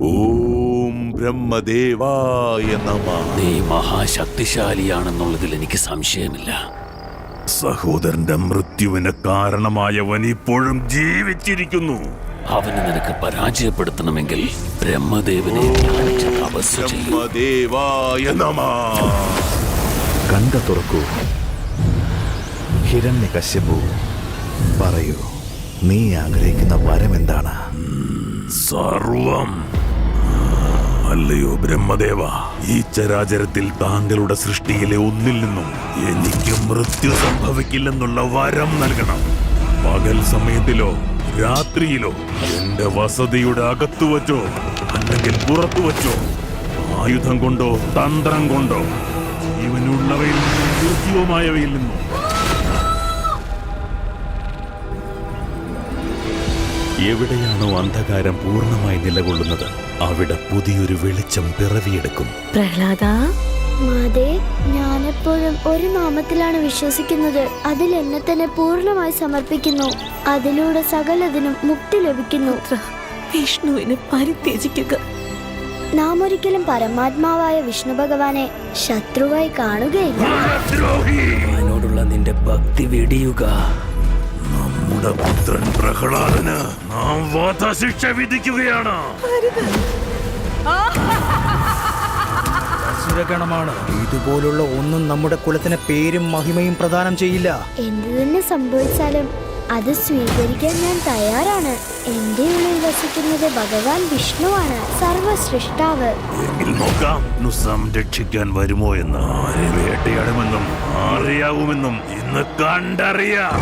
ഓം ബ്രഹ്മദേവായ നമഃ. നീ മഹാശക്തിശാലിയാണെന്നുള്ളതിൽ എനിക്ക് സംശയമില്ല. സഹോദരന്റെ മൃത്യുവിന് കാരണമായവൻ ഇപ്പോഴും ജീവിച്ചിരിക്കുന്നു. അവന് നിനക്ക് പരാജയപ്പെടുത്തണമെങ്കിൽ ബ്രഹ്മദേവനെ ധ്യാനിച്ച് തപസ് ചെയ്യൂ. ബ്രഹ്മദേവായ നമഃ. കണ്ട തുറക്കൂ. ഹിരണ്യകശ്യപു, പറയൂ, നീ ആഗ്രഹിക്കുന്ന വരം എന്താണ്? സർവം. അല്ലയോ ബ്രഹ്മദേവ, ഈ ചരാചരത്തിൽ താങ്കളുടെ സൃഷ്ടിയിലെ ഒന്നിൽ നിന്നും എനിക്ക് മൃത്യു സംഭവിക്കില്ലെന്നുള്ള വരം നൽകണം. പകൽ സമയത്തിലോ രാത്രിയിലോ എന്റെ വസതിയുടെ അകത്തു വച്ചോ അല്ലെങ്കിൽ പുറത്തു വച്ചോ, ആയുധം കൊണ്ടോ തന്ത്രം കൊണ്ടോ, ജീവനുള്ളവയിൽ നിന്നും നിർജീവമായവയിൽ നിന്നും എവിടെയാണോ അന്ധകാരം പൂർണ്ണമായി നിലകൊള്ളുന്നത് അവിടെ പുതിയൊരു വെളിച്ചം പിറവിയെടുക്കും. പ്രഹ്ലാദ, മാതേ, ഞാനെപ്പോഴും ഒരു നാമത്തിലാണ് വിശ്വസിക്കുന്നത്. അതിൽ എന്നെ തന്നെ പൂർണ്ണമായി സമർപ്പിക്കുന്നു. അതിലൂടെ സകലതിനും മുക്തി ലഭിക്കുന്നു. വിഷ്ണുവിനെ പരിത്യജിക്കുക. നാം ഒരിക്കലും പരമാത്മാവായ വിഷ്ണു ഭഗവാനെ ശത്രുവായി കാണുകയില്ല. അവനോടുള്ള നിന്റെ ഭക്തി വെടിയുക. നമ്മുടെ പുത്രൻ പ്രഹ്ലാദന് നാം വധശിക്ഷ വിധിക്കുകയാണ്. അസുരഗണമാണ്. ഇതുപോലുള്ള ഒന്നും നമ്മുടെ കുലത്തിന് പേരും മഹിമയും പ്രദാനം ചെയ്യില്ല. എന്തു തന്നെ സംഭവിച്ചാലും അത് സ്വീകരിക്കാൻ ഞാൻ തയ്യാറാണ്. എന്റെ ഉള്ളിൽ വസിക്കുന്നത് ഭഗവാൻ വിഷ്ണുവാണ്, സർവസൃഷ്ടാവ്. എങ്കിൽ നോക്കാം, സംരക്ഷിക്കാൻ വരുമോ എന്ന്. ആരെ വേട്ടയാടുമെന്നും അറിയാവുമെന്നും ഇന്ന് കണ്ടറിയാം.